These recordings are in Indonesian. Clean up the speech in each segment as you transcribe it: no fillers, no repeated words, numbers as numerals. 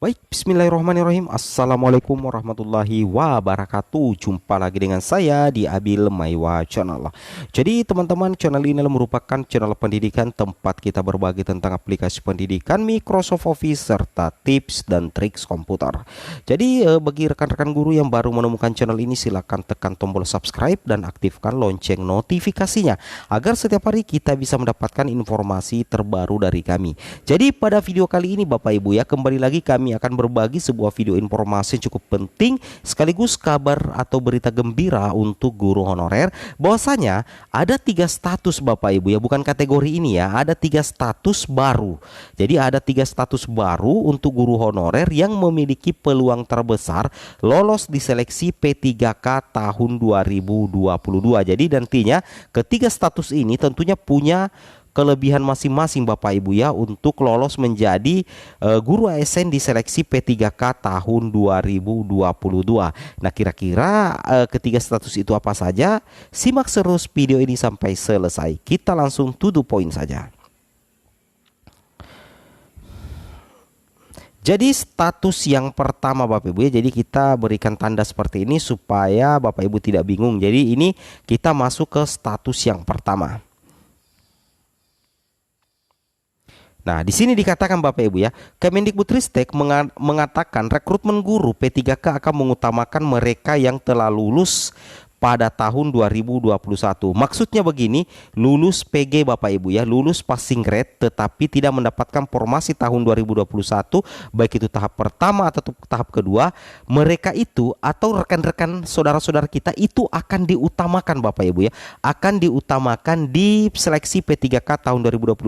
Baik, bismillahirrahmanirrahim. Assalamualaikum warahmatullahi wabarakatuh. Jumpa lagi dengan saya di Abil Maiwa Channel. Jadi teman-teman, channel ini merupakan channel pendidikan tempat kita berbagi tentang aplikasi pendidikan, Microsoft Office, serta tips dan triks komputer. Jadi bagi rekan-rekan guru yang baru menemukan channel ini, silakan tekan tombol subscribe dan aktifkan lonceng notifikasinya agar setiap hari kita bisa mendapatkan informasi terbaru dari kami. Jadi pada video kali ini Bapak Ibu ya, kembali lagi kami akan berbagi sebuah video informasi yang cukup penting sekaligus kabar atau berita gembira untuk guru honorer, bahwasanya ada 3 status Bapak Ibu ya, bukan kategori ini ya, ada 3 status baru. Jadi ada 3 status baru untuk guru honorer yang memiliki peluang terbesar lolos di seleksi P3K tahun 2022. Jadi nantinya ketiga status ini tentunya punya kelebihan masing-masing Bapak Ibu ya untuk lolos menjadi guru ASN di seleksi P3K tahun 2022. Nah, kira-kira ketiga status itu apa saja? Simak terus video ini sampai selesai. Kita langsung to the point saja. Jadi status yang pertama Bapak Ibu ya, jadi kita berikan tanda seperti ini supaya Bapak Ibu tidak bingung. Jadi ini kita masuk ke status yang pertama. Nah, di sini dikatakan Bapak Ibu ya, Kemendikbudristek mengatakan rekrutmen guru P3K akan mengutamakan mereka yang telah lulus pada tahun 2021. Maksudnya begini, lulus PG Bapak Ibu ya, lulus passing grade tetapi tidak mendapatkan formasi tahun 2021, baik itu tahap pertama atau tahap kedua, mereka itu atau rekan-rekan saudara-saudara kita itu akan diutamakan Bapak Ibu ya, akan diutamakan di seleksi P3K tahun 2022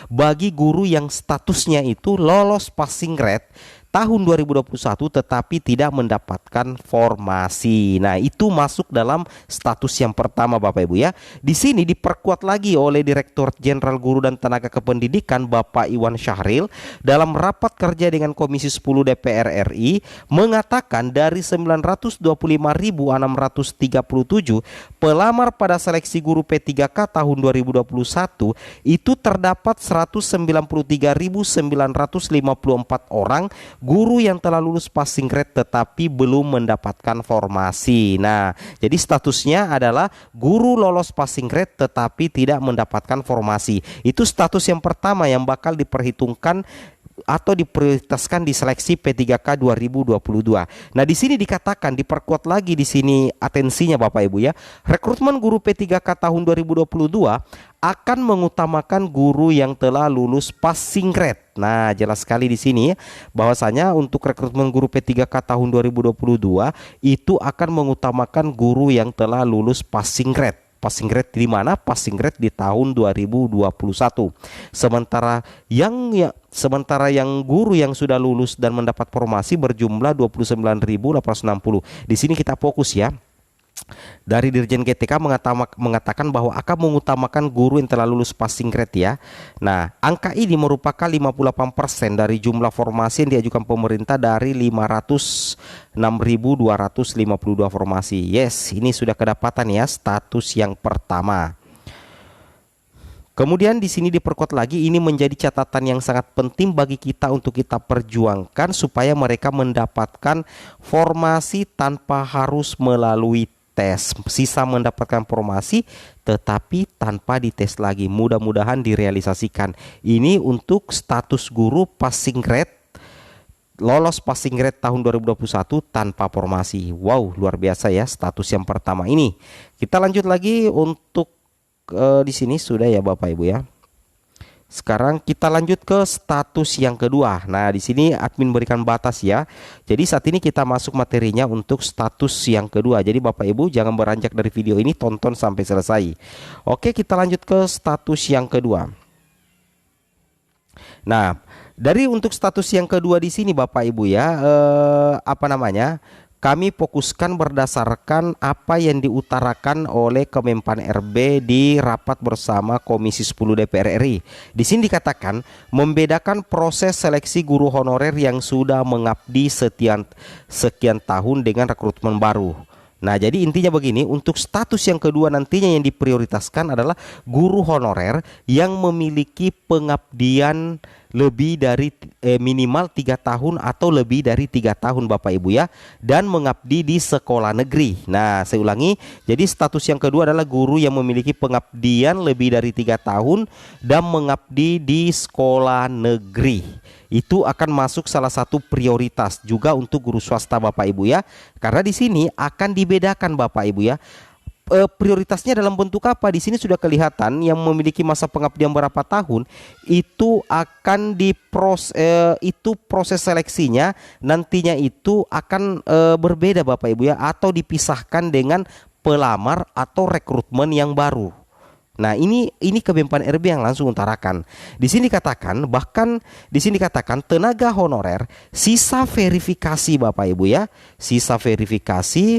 bagi guru yang statusnya itu lolos passing grade tahun 2021 tetapi tidak mendapatkan formasi. Nah, itu masuk dalam status yang pertama Bapak Ibu ya. Di sini diperkuat lagi oleh Direktur Jenderal Guru dan Tenaga Kependidikan Bapak Iwan Syahril dalam rapat kerja dengan Komisi 10 DPR RI mengatakan dari 925.637 pelamar pada seleksi guru P3K tahun 2021 itu terdapat 193.954 orang guru yang telah lulus passing grade tetapi belum mendapatkan formasi. Nah, jadi statusnya adalah guru lolos passing grade tetapi tidak mendapatkan formasi. Itu status yang pertama yang bakal diperhitungkan atau diprioritaskan di seleksi P3K 2022. Nah, di sini dikatakan diperkuat lagi di sini atensinya Bapak Ibu ya. Rekrutmen guru P3K tahun 2022 akan mengutamakan guru yang telah lulus passing grade. Nah, jelas sekali di sini bahwasanya untuk rekrutmen guru P3K tahun 2022 itu akan mengutamakan guru yang telah lulus passing grade. Passing grade di mana? Passing grade di tahun 2021. Sementara yang guru yang sudah lulus dan mendapat formasi berjumlah 29.860. Di sini kita fokus ya. Dari Dirjen GTK mengatakan bahwa akan mengutamakan guru yang telah lulus passing grade ya. Nah, angka ini merupakan 58% dari jumlah formasi yang diajukan pemerintah dari 506.252 formasi. Yes, ini sudah kedapatan ya status yang pertama. Kemudian di sini diperkuat lagi, ini menjadi catatan yang sangat penting bagi kita untuk kita perjuangkan supaya mereka mendapatkan formasi tanpa harus melalui tes. Sisa mendapatkan formasi tetapi tanpa dites lagi. Mudah-mudahan direalisasikan. Ini untuk status guru passing grade, lolos passing grade tahun 2021 tanpa formasi. Wow, luar biasa ya status yang pertama ini. Kita lanjut lagi untuk di sini sudah ya Bapak Ibu ya. Sekarang kita lanjut ke status yang kedua. Nah, di sini admin berikan batas ya. Jadi saat ini kita masuk materinya untuk status yang kedua. Jadi Bapak Ibu jangan beranjak dari video ini, tonton sampai selesai. Oke, kita lanjut ke status yang kedua. Nah, dari untuk status yang kedua di sini Bapak Ibu ya, kami fokuskan berdasarkan apa yang diutarakan oleh Kemenpan RB di rapat bersama Komisi 10 DPR RI. Di sini dikatakan membedakan proses seleksi guru honorer yang sudah mengabdi sekian tahun dengan rekrutmen baru. Nah, jadi intinya begini, untuk status yang kedua nantinya yang diprioritaskan adalah guru honorer yang memiliki pengabdian lebih dari minimal 3 tahun atau lebih dari 3 tahun Bapak Ibu ya, dan mengabdi di sekolah negeri. Nah, saya ulangi, jadi status yang kedua adalah guru yang memiliki pengabdian lebih dari 3 tahun dan mengabdi di sekolah negeri. Itu akan masuk salah satu prioritas juga untuk guru swasta Bapak Ibu ya, karena di sini akan dibedakan Bapak Ibu ya. Prioritasnya dalam bentuk apa? Di sini sudah kelihatan yang memiliki masa pengabdian berapa tahun itu akan itu proses seleksinya nantinya itu akan berbeda Bapak Ibu ya, atau dipisahkan dengan pelamar atau rekrutmen yang baru. Nah, ini Kemenpan RB yang langsung utarakan. Di sini katakan, bahkan di sini katakan tenaga honorer sisa verifikasi Bapak Ibu ya, sisa verifikasi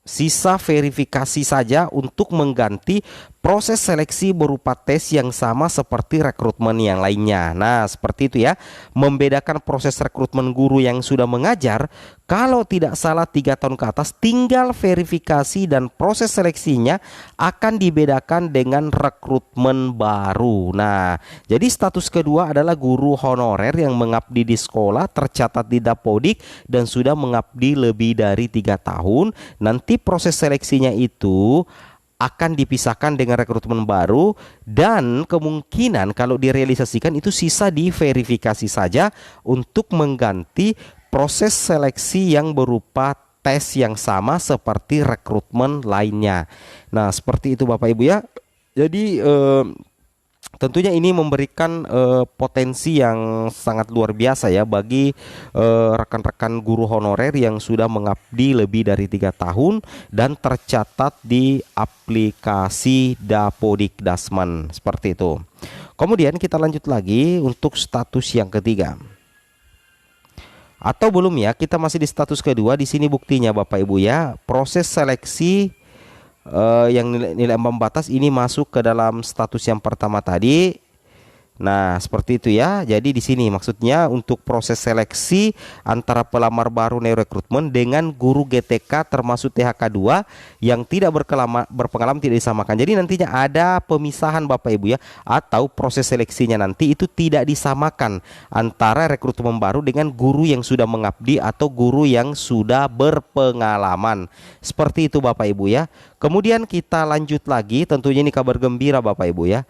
sisa verifikasi saja untuk mengganti proses seleksi berupa tes yang sama seperti rekrutmen yang lainnya. Nah, seperti itu ya, membedakan proses rekrutmen guru yang sudah mengajar, kalau tidak salah 3 tahun ke atas, tinggal verifikasi dan proses seleksinya akan dibedakan dengan rekrutmen baru. Nah, jadi status kedua adalah guru honorer yang mengabdi di sekolah, tercatat di Dapodik dan sudah mengabdi lebih dari 3 tahun. Nanti proses seleksinya itu akan dipisahkan dengan rekrutmen baru, dan kemungkinan kalau direalisasikan itu sisa diverifikasi saja untuk mengganti proses seleksi yang berupa tes yang sama seperti rekrutmen lainnya. Nah, seperti itu Bapak Ibu ya. Jadi tentunya ini memberikan potensi yang sangat luar biasa ya bagi rekan-rekan guru honorer yang sudah mengabdi lebih dari 3 tahun dan tercatat di aplikasi Dapodik Dasman, seperti itu. Kemudian kita lanjut lagi untuk status yang ketiga. Atau belum ya, kita masih di status kedua. Di sini buktinya Bapak Ibu ya, proses seleksi yang nilai ambang batas ini masuk ke dalam status yang pertama tadi. Nah, seperti itu ya. Jadi di sini maksudnya untuk proses seleksi antara pelamar baru neo-rekrutmen dengan guru GTK termasuk THK 2 yang tidak berpengalaman tidak disamakan. Jadi nantinya ada pemisahan Bapak Ibu ya, atau proses seleksinya nanti itu tidak disamakan antara rekrutmen baru dengan guru yang sudah mengabdi atau guru yang sudah berpengalaman. Seperti itu Bapak Ibu ya. Kemudian kita lanjut lagi, tentunya ini kabar gembira Bapak Ibu ya.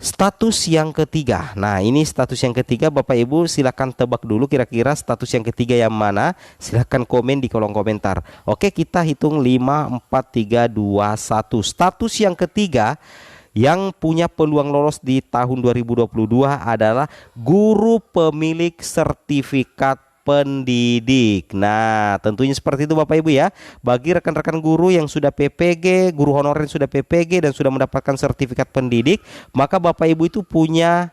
Status yang ketiga. Nah, ini status yang ketiga Bapak Ibu, silakan tebak dulu kira-kira status yang ketiga yang mana. Silakan komen di kolom komentar. Oke, kita hitung 5, 4, 3, 2, 1. Status yang ketiga yang punya peluang lolos di tahun 2022 adalah guru pemilik sertifikat pendidik. Nah, tentunya seperti itu Bapak Ibu ya. Bagi rekan-rekan guru yang sudah PPG, guru honorer yang sudah PPG dan sudah mendapatkan sertifikat pendidik, maka Bapak Ibu itu punya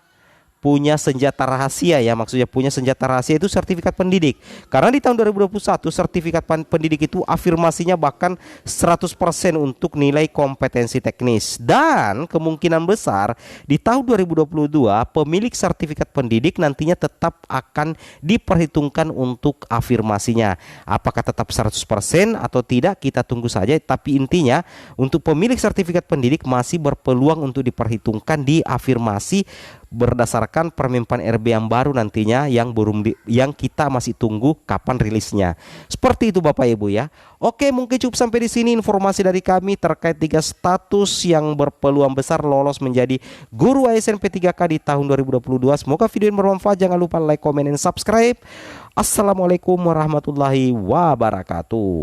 senjata rahasia ya, maksudnya punya senjata rahasia itu sertifikat pendidik. Karena di tahun 2021 sertifikat pendidik itu afirmasinya bahkan 100% untuk nilai kompetensi teknis, dan kemungkinan besar di tahun 2022 pemilik sertifikat pendidik nantinya tetap akan diperhitungkan untuk afirmasinya. Apakah tetap 100% atau tidak kita tunggu saja, tapi intinya untuk pemilik sertifikat pendidik masih berpeluang untuk diperhitungkan di afirmasi berdasarkan Permenpan RB yang baru nantinya yang kita masih tunggu kapan rilisnya. Seperti itu Bapak Ibu ya. Oke, mungkin cukup sampai di sini informasi dari kami terkait 3 status yang berpeluang besar lolos menjadi guru ASN P3K di tahun 2022. Semoga video ini bermanfaat. Jangan lupa like, comment, dan subscribe. Assalamualaikum warahmatullahi wabarakatuh.